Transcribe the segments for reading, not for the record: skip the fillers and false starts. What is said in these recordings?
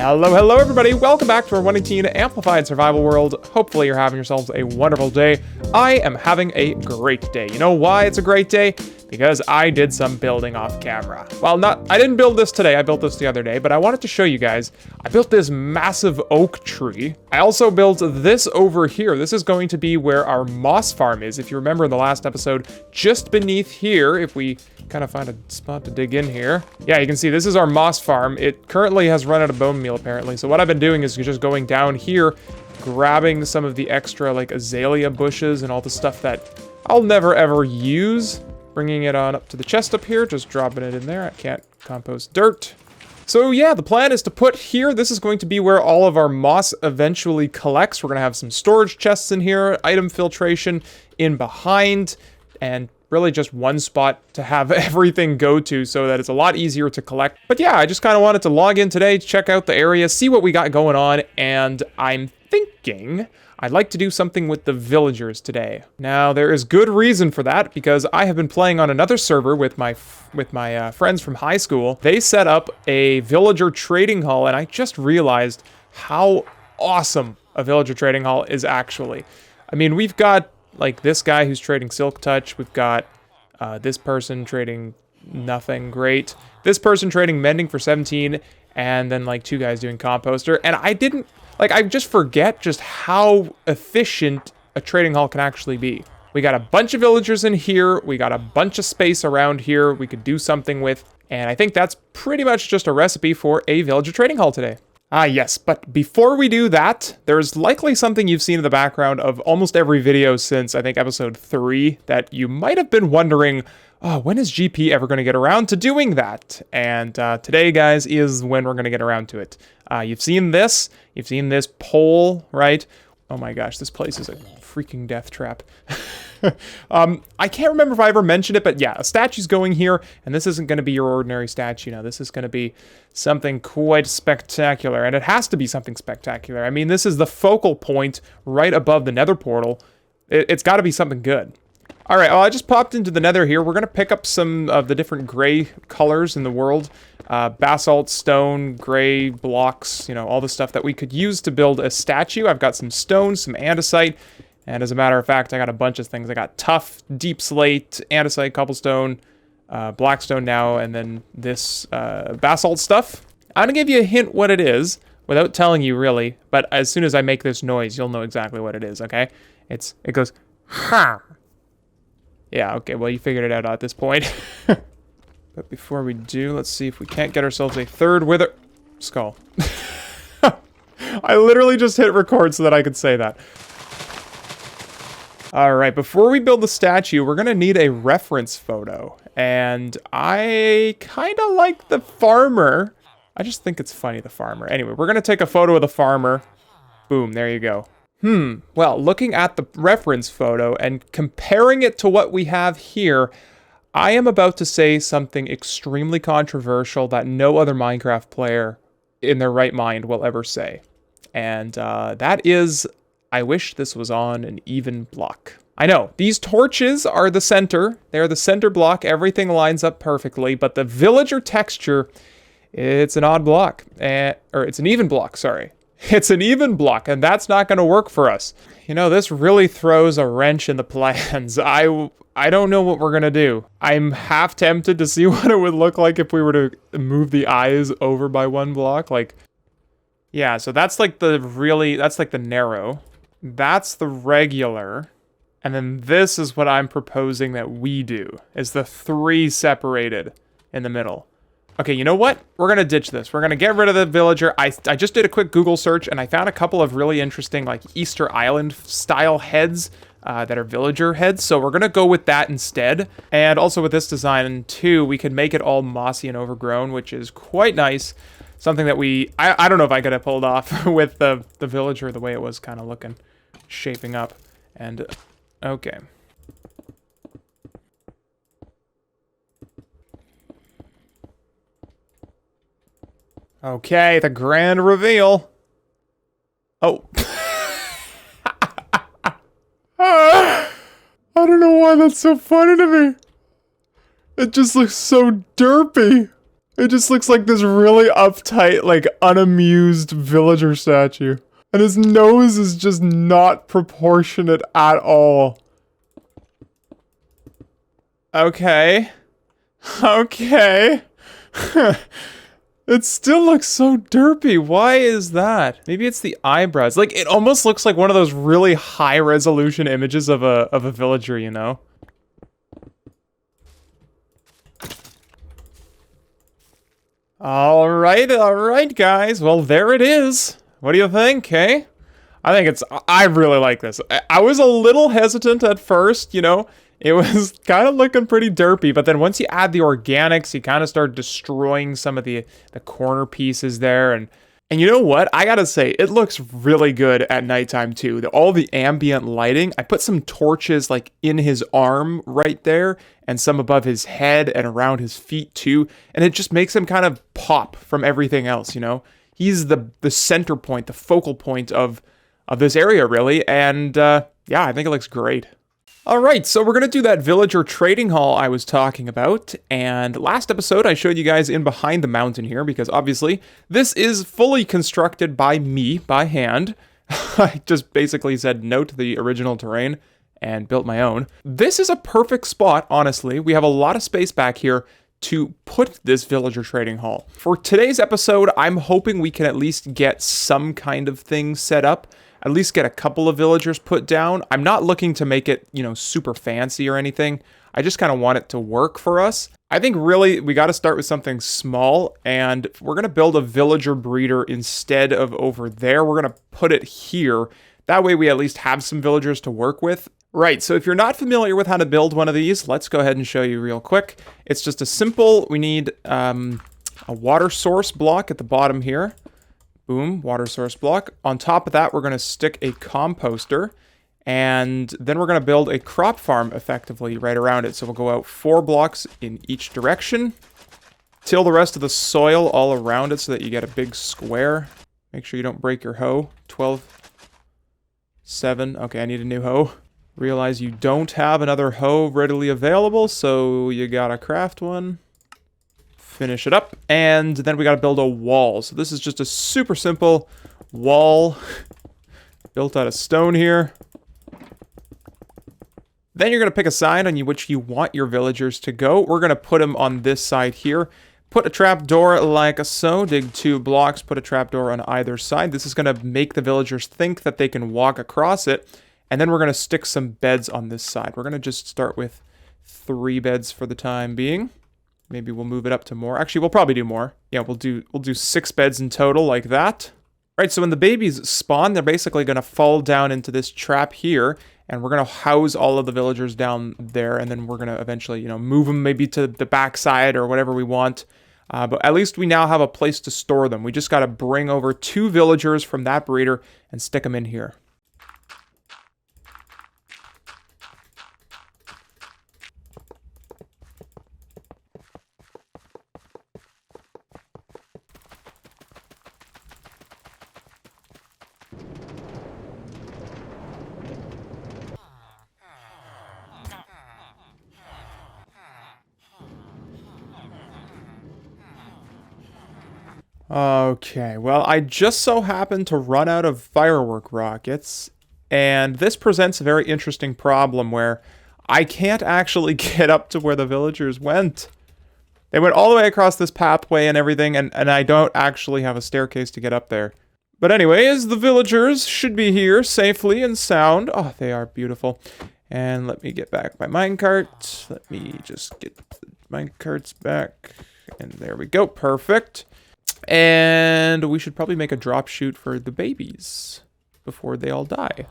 Hello everybody, welcome back to our 118 Amplified Survival World. Hopefully you're having yourselves a wonderful day. I am having a great day. You know why it's a great day? Because I did some building off camera. Well, I didn't build this today, I built this the other day, but I wanted to show you guys. I built this massive oak tree. I also built this over here. This is going to be where our moss farm is. If you remember in the last episode, just beneath here, if we kind of find a spot to dig in here. Yeah, you can see this is our moss farm. It currently has run out of bone meal apparently. So what I've been doing is just going down here, grabbing some of the extra like azalea bushes and all the stuff that I'll never ever use. Bringing it on up to the chest up here, just dropping it in there. I can't compost dirt. So yeah, the plan is to put here, this is going to be where all of our moss eventually collects. We're gonna have some storage chests in here, item filtration in behind, and really just one spot to have everything go to so that it's a lot easier to collect. But yeah, I just kind of wanted to log in today, check out the area, see what we got going on, and I'm thinking I'd like to do something with the villagers today. Now, there is good reason for that, because I have been playing on another server with my friends from high school. They set up a villager trading hall, and I just realized how awesome a villager trading hall is actually. I mean, we've got like this guy who's trading silk touch. We've got this person trading nothing great. This person trading mending for 17, and then like two guys doing composter. And I just forget just how efficient a trading hall can actually be. We got a bunch of villagers in here. We got a bunch of space around here we could do something with. And I think that's pretty much just a recipe for a villager trading hall today. Ah, yes, but before we do that, there's likely something you've seen in the background of almost every video since, I think, episode 3, that you might have been wondering, oh, when is GP ever going to get around to doing that? And today, guys, is when we're going to get around to it. You've seen this pole, right? Oh my gosh, this place is a freaking death trap. I can't remember if I ever mentioned it, but yeah, a statue's going here, and this isn't going to be your ordinary statue now. This is going to be something quite spectacular, and it has to be something spectacular. I mean, this is the focal point right above the nether portal. It's got to be something good. All right, well, I just popped into the nether here. We're going to pick up some of the different gray colors in the world. Basalt, stone, gray blocks, you know, all the stuff that we could use to build a statue. I've got some stone, some andesite, and as a matter of fact, I got a bunch of things. I got tuff, deep slate, andesite, cobblestone, blackstone now, and then this basalt stuff. I'm going to give you a hint what it is, without telling you really, but as soon as I make this noise, you'll know exactly what it is, okay? It goes, ha! Yeah, okay, well, you figured it out at this point. But before we do, let's see if we can't get ourselves a third wither skull. I literally just hit record so that I could say that. All right, before we build the statue, we're gonna need a reference photo. And I kind of like the farmer. I just think it's funny, the farmer. Anyway, we're gonna take a photo of the farmer. Boom, there you go. Well, looking at the reference photo and comparing it to what we have here, I am about to say something extremely controversial that no other Minecraft player in their right mind will ever say. And that is, I wish this was on an even block. I know, these torches are the center. They're the center block. Everything lines up perfectly, but the villager texture, it's an odd block. Or it's an even block, sorry. It's an even block, and that's not going to work for us. You know, this really throws a wrench in the plans. I don't know what we're going to do. I'm half tempted to see what it would look like if we were to move the eyes over by one block. Like, yeah, so that's like that's like the narrow. That's the regular. And then this is what I'm proposing that we do, is the 3 separated in the middle. Okay, you know what? We're going to ditch this. We're going to get rid of the villager. I just did a quick Google search, and I found a couple of really interesting, like, Easter Island-style heads that are villager heads. So we're going to go with that instead. And also with this design, too, we could make it all mossy and overgrown, which is quite nice. Something that I don't know if I could have pulled off with the villager the way it was kind of looking, shaping up. And, okay. Okay, the grand reveal. Oh. I don't know why that's so funny to me. It just looks so derpy. It just looks like this really uptight, like unamused villager statue. And his nose is just not proportionate at all. Okay. Okay. It still looks so derpy. Why is that? Maybe it's the eyebrows. Like, it almost looks like one of those really high resolution images of a villager, you know? All right, guys. Well, there it is. What do you think, eh? I really like this. I was a little hesitant at first, you know? It was kind of looking pretty derpy, but then once you add the organics, you kind of start destroying some of the corner pieces there. And you know what? I gotta say, it looks really good at nighttime too. All the ambient lighting. I put some torches like in his arm right there and some above his head and around his feet too. And it just makes him kind of pop from everything else, you know? He's the center point, the focal point of this area really. And yeah, I think it looks great. All right, so we're going to do that villager trading hall I was talking about. And last episode, I showed you guys in behind the mountain here because obviously this is fully constructed by me, by hand. I just basically said no to the original terrain and built my own. This is a perfect spot, honestly. We have a lot of space back here to put this villager trading hall. For today's episode, I'm hoping we can at least get some kind of thing set up. At least get a couple of villagers put down. I'm not looking to make it, you know, super fancy or anything. I just kind of want it to work for us. I think really we got to start with something small, and we're going to build a villager breeder instead of over there. We're going to put it here. That way we at least have some villagers to work with. Right, so if you're not familiar with how to build one of these, let's go ahead and show you real quick. It's just a simple, we need a water source block at the bottom here. Boom, water source block. On top of that, we're going to stick a composter, and then we're going to build a crop farm effectively right around it. So we'll go out 4 blocks in each direction. Till the rest of the soil all around it so that you get a big square. Make sure you don't break your hoe. 12, 7. Okay, I need a new hoe. Realize you don't have another hoe readily available, so you gotta craft one. Finish it up, and then we got to build a wall. So this is just a super simple wall built out of stone here. Then you're going to pick a side on which you want your villagers to go. We're going to put them on this side here. Put a trapdoor like so. Dig 2 blocks, put a trapdoor on either side. This is going to make the villagers think that they can walk across it. And then we're going to stick some beds on this side. We're going to just start with 3 beds for the time being. Maybe we'll move it up to more. Actually, we'll probably do more. Yeah, we'll do 6 beds in total like that. Right, so when the babies spawn, they're basically going to fall down into this trap here, and we're going to house all of the villagers down there, and then we're going to eventually, you know, move them maybe to the backside or whatever we want. But at least we now have a place to store them. We just got to bring over 2 villagers from that breeder and stick them in here. Okay, well, I just so happened to run out of firework rockets, and this presents a very interesting problem where I can't actually get up to where the villagers went. They went all the way across this pathway and everything, and I don't actually have a staircase to get up there. But anyways, the villagers should be here safely and sound. Oh, they are beautiful. And let me get back my minecart. Let me just get the minecarts back. And there we go, perfect. And we should probably make a drop chute for the babies before they all die.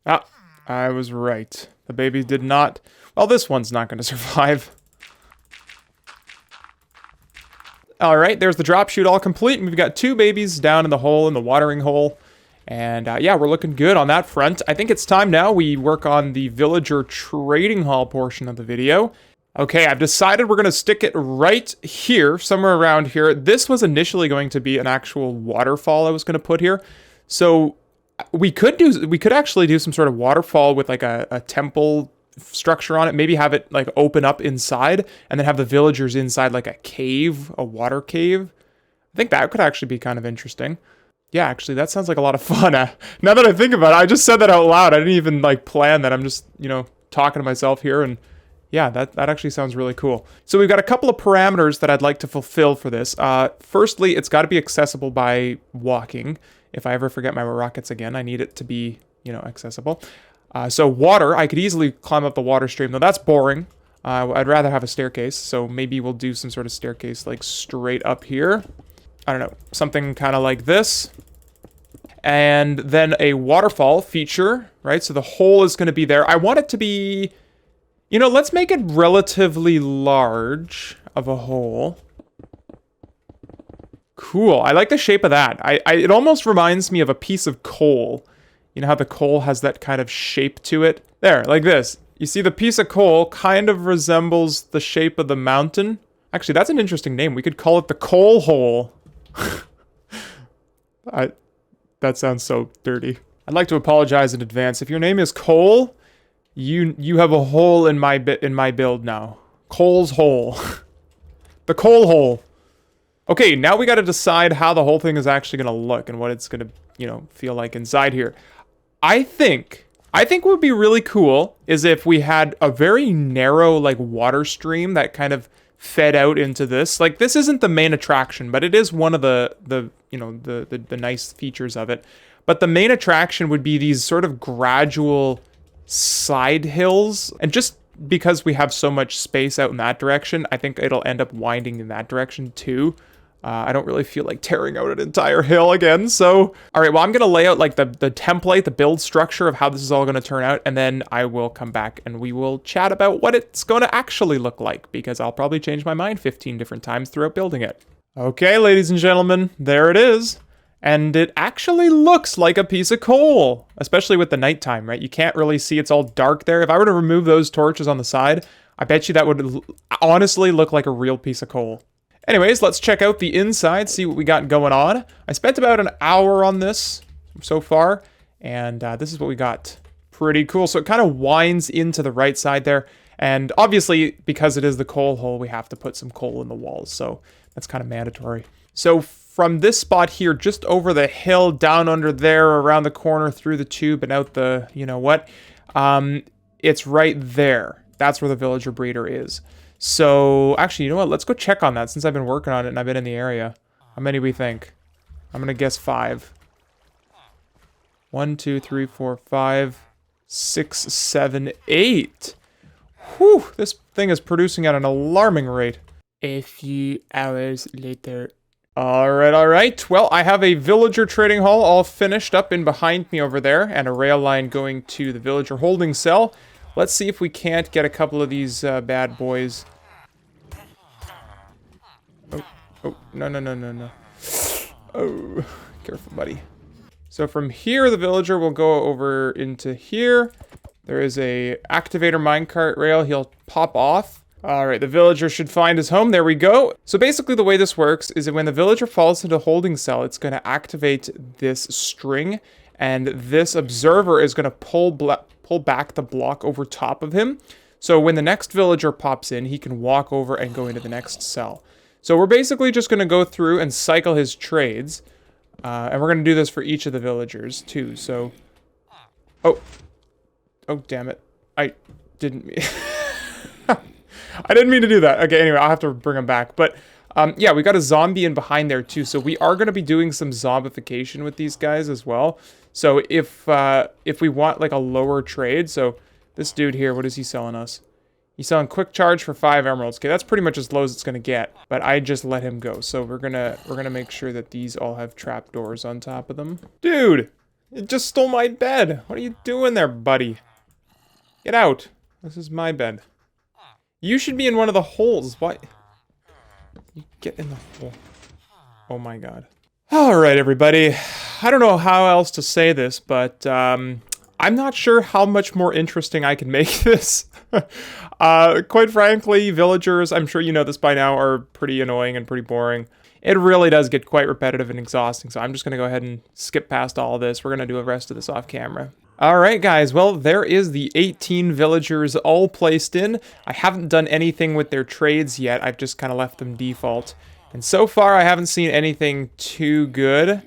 Ah, I was right. The babies did not... Well, this one's not going to survive. All right, there's the drop chute all complete. We've got 2 babies down in the hole, in the watering hole. And yeah, we're looking good on that front. I think it's time now we work on the villager trading hall portion of the video. Okay, I've decided we're going to stick it right here, somewhere around here. This was initially going to be an actual waterfall I was going to put here. So we could actually do some sort of waterfall with like a temple structure on it. Maybe have it like open up inside and then have the villagers inside like a cave, a water cave. I think that could actually be kind of interesting. Yeah, actually, that sounds like a lot of fun. Now that I think about it, I just said that out loud. I didn't even like plan that. I'm just, you know, talking to myself here, and yeah, that actually sounds really cool. So we've got a couple of parameters that I'd like to fulfill for this. Firstly, it's got to be accessible by walking. If I ever forget my rockets again, I need it to be, you know, accessible. So water, I could easily climb up the water stream, though that's boring. I'd rather have a staircase, so maybe we'll do some sort of staircase like straight up here. I don't know, something kind of like this. And then a waterfall feature, right? So the hole is going to be there. I want it to be, you know, let's make it relatively large of a hole. Cool. I like the shape of that. It almost reminds me of a piece of coal. You know how the coal has that kind of shape to it? There, like this. You see the piece of coal kind of resembles the shape of the mountain. Actually, that's an interesting name. We could call it the coal hole. That sounds so dirty. I'd like to apologize in advance. If your name is Cole, you have a hole in my build now. Cole's hole. The coal hole. Okay, now we got to decide how the whole thing is actually going to look and what it's going to, you know, feel like inside here. I think what would be really cool is if we had a very narrow like water stream that kind of fed out into this. Like, this isn't the main attraction, but it is one of the you know, the nice features of it. But the main attraction would be these sort of gradual side hills. And just because we have so much space out in that direction, I think it'll end up winding in that direction too. I don't really feel like tearing out an entire hill again, so... Alright, well, I'm going to lay out, like, the template, the build structure of how this is all going to turn out, and then I will come back and we will chat about what it's going to actually look like, because I'll probably change my mind 15 different times throughout building it. Okay, ladies and gentlemen, there it is. And it actually looks like a piece of coal, especially with the nighttime, right? You can't really see, it's all dark there. If I were to remove those torches on the side, I bet you that would honestly look like a real piece of coal. Anyways, let's check out the inside, see what we got going on. I spent about an hour on this so far, and this is what we got. Pretty cool. So it kind of winds into the right side there, and obviously, because it is the coal hole, we have to put some coal in the walls, so that's kind of mandatory. So from this spot here, just over the hill, down under there, around the corner, through the tube, and out the, you know what, it's right there. That's where the villager breeder is. So, actually, you know what? Let's go check on that since I've been working on it and I've been in the area. How many do we think? I'm going to guess 5. 1, 2, 3, 4, 5, 6, 7, 8. Whew, this thing is producing at an alarming rate. A few hours later. Alright. Well, I have a villager trading hall all finished up in behind me over there, and a rail line going to the villager holding cell. Let's see if we can't get a couple of these bad boys. Oh, no. Oh, careful, buddy. So from here, the villager will go over into here. There is a activator minecart rail. He'll pop off. Alright, the villager should find his home. There we go. So basically the way this works is that when the villager falls into a holding cell, it's going to activate this string, and this observer is going to pull back the block over top of him. So when the next villager pops in, he can walk over and go into the next cell. So we're basically just going to go through and cycle his trades. And we're going to do this for each of the villagers too. So, oh damn it. I didn't mean to do that. Okay, anyway, I'll have to bring him back. But yeah, we got a zombie in behind there too. So we are going to be doing some zombification with these guys as well. So if we want like a lower trade, so this dude here, what is he selling us? He's selling quick charge for 5 emeralds. Okay, that's pretty much as low as it's gonna get. But I just let him go. So we're gonna make sure that these all have trapdoors on top of them. Dude, it just stole my bed. What are you doing there, buddy? Get out. This is my bed. You should be in one of the holes. What? You get in the hole. Oh my god. Alright, everybody. I don't know how else to say this, but I'm not sure how much more interesting I can make this. Quite frankly, villagers, I'm sure you know this by now, are pretty annoying and pretty boring. It really does get quite repetitive and exhausting, so I'm just going to go ahead and skip past all of this. We're going to do the rest of this off camera. All right, guys. Well, there is the 18 villagers all placed in. I haven't done anything with their trades yet. I've just kind of left them default. And so far, I haven't seen anything too good.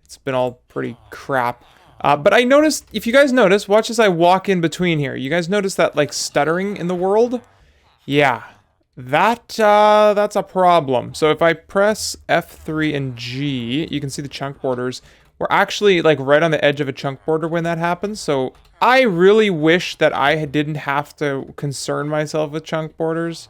It's been all pretty crap. But I noticed, if you guys notice, watch as I walk in between here. You guys notice that, like, stuttering in the world? Yeah. That's a problem. So if I press F3 and G, you can see the chunk borders. We're actually like right on the edge of a chunk border when that happens. So I really wish that I didn't have to concern myself with chunk borders.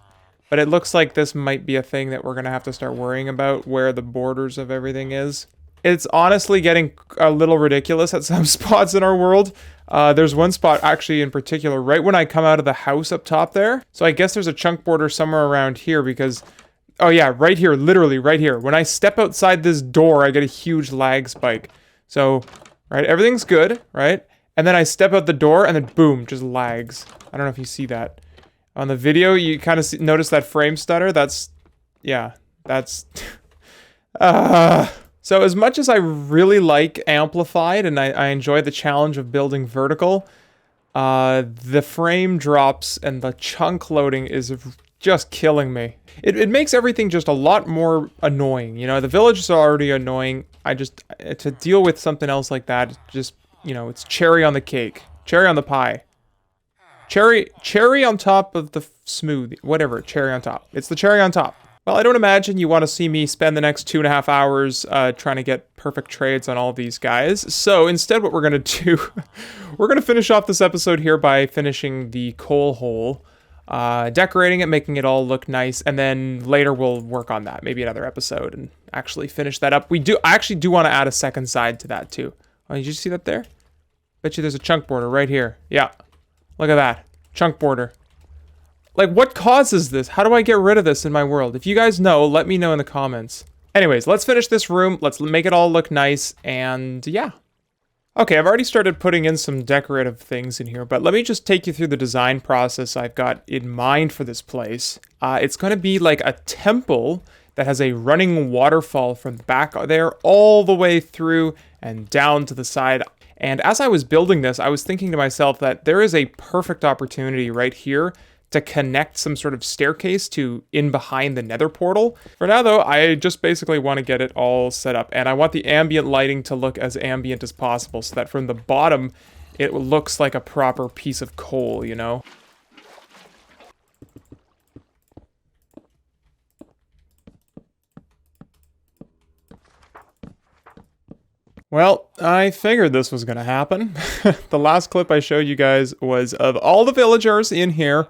But it looks like this might be a thing that we're going to have to start worrying about, where the borders of everything is. It's honestly getting a little ridiculous at some spots in our world. There's one spot actually in particular, right when I come out of the house up top there. So I guess there's a chunk border somewhere around here because, oh yeah, right here, literally right here. When I step outside this door, I get a huge lag spike. So, right, everything's good, right? And then I step out the door and then boom, just lags. I don't know if you see that. On the video, you kind of notice that frame stutter. That's, yeah, that's... So as much as I really like Amplified and I enjoy the challenge of building vertical, the frame drops and the chunk loading is just killing me. It makes everything just a lot more annoying. You know, the village is already annoying. To deal with something else like that, just, you know, it's cherry on the cake. Cherry on the pie. Cherry on top of the smoothie. Whatever, cherry on top. It's the cherry on top. Well, I don't imagine you want to see me spend the next 2.5 hours trying to get perfect trades on all these guys. So instead what we're going to do, we're going to finish off this episode here by finishing the coal hole, decorating it, making it all look nice, and then later we'll work on that, maybe another episode, and actually finish that up. I actually do want to add a second side to that too. Oh, did you see that there? Bet you there's a chunk border right here. Yeah, look at that. Chunk border. Like, what causes this? How do I get rid of this in my world? If you guys know, let me know in the comments. Anyways, let's finish this room. Let's make it all look nice, and yeah. Okay, I've already started putting in some decorative things in here, but let me just take you through the design process I've got in mind for this place. It's going to be like a temple that has a running waterfall from the back there all the way through and down to the side. And as I was building this, I was thinking to myself that there is a perfect opportunity right here to connect some sort of staircase to in behind the nether portal. For now though, I just basically want to get it all set up, and I want the ambient lighting to look as ambient as possible so that from the bottom it looks like a proper piece of coal, you know? Well, I figured this was gonna happen. The last clip I showed you guys was of all the villagers in here,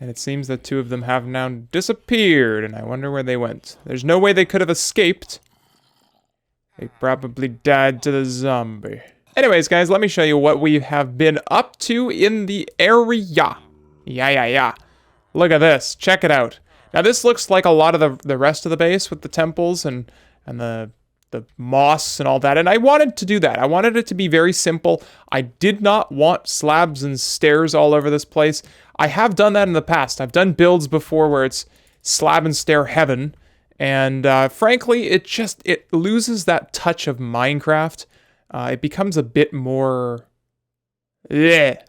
and it seems that 2 of them have now disappeared, and I wonder where they went. There's no way they could have escaped. They probably died to the zombie. Anyways, guys, let me show you what we have been up to in the area. Yeah. Look at this. Check it out. Now, this looks like a lot of the rest of the base with the temples and the moss and all that, and I wanted to do that. I wanted it to be very simple. I did not want slabs and stairs all over this place. I have done that in the past. I've done builds before where it's slab and stair heaven, and frankly, it loses that touch of Minecraft. It becomes a bit more, it's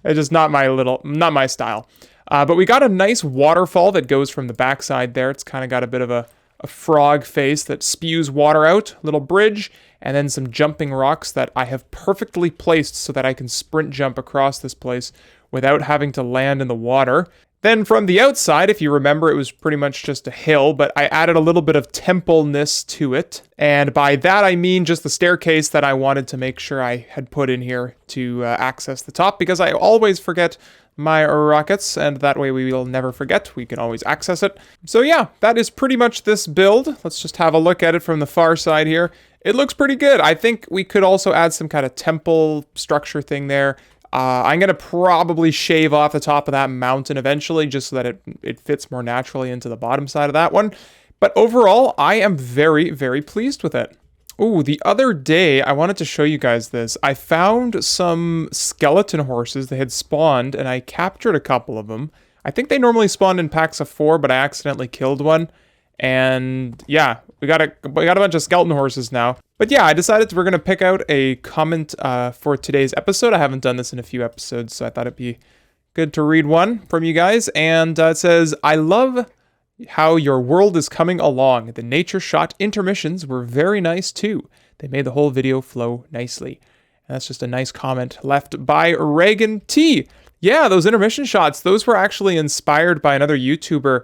just not my style. But we got a nice waterfall that goes from the backside there. It's kind of got a bit of a frog face that spews water out, little bridge, and then some jumping rocks that I have perfectly placed so that I can sprint jump across this place without having to land in the water. Then from the outside, if you remember, it was pretty much just a hill, but I added a little bit of temple-ness to it. And by that, I mean just the staircase that I wanted to make sure I had put in here to access the top, because I always forget my rockets, and that way we will never forget. We can always access it. So yeah, that is pretty much this build. Let's just have a look at it from the far side here. It looks pretty good. I think we could also add some kind of temple structure thing there. I'm going to probably shave off the top of that mountain eventually, just so that it fits more naturally into the bottom side of that one. But overall, I am very, very pleased with it. Ooh, the other day, I wanted to show you guys this. I found some skeleton horses that had spawned, and I captured a couple of them. I think they normally spawn in packs of 4, but I accidentally killed one. And yeah, we got a bunch of skeleton horses now. But yeah, I decided we're gonna pick out a comment for today's episode. I haven't done this in a few episodes, so I thought it'd be good to read one from you guys. And it says, "I love how your world is coming along. The nature shot intermissions were very nice too. They made the whole video flow nicely." And that's just a nice comment left by Reagan T. Yeah, those intermission shots, those were actually inspired by another YouTuber,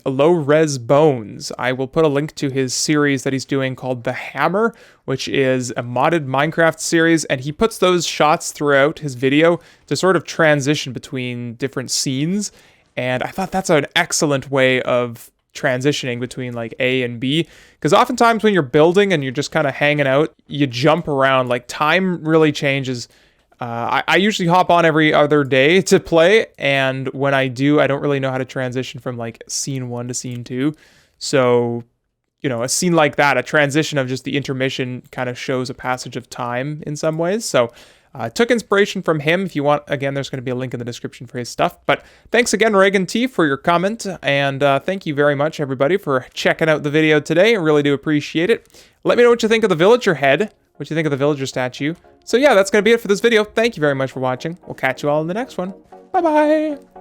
Low Res Bones. I will put a link to his series that he's doing called The Hammer, which is a modded Minecraft series, and he puts those shots throughout his video to sort of transition between different scenes. And I thought that's an excellent way of transitioning between like A and B, because oftentimes when you're building and you're just kind of hanging out, you jump around. Like time really changes. I usually hop on every other day to play, and when I do, I don't really know how to transition from like scene 1 to scene 2. So, you know, a scene like that, a transition of just the intermission kind of shows a passage of time in some ways. So took inspiration from him. If you want, again, there's going to be a link in the description for his stuff. But thanks again, Reagan T, for your comment. And thank you very much, everybody, for checking out the video today. I really do appreciate it. Let me know what you think of the villager head, what you think of the villager statue. So yeah, that's going to be it for this video. Thank you very much for watching. We'll catch you all in the next one. Bye-bye.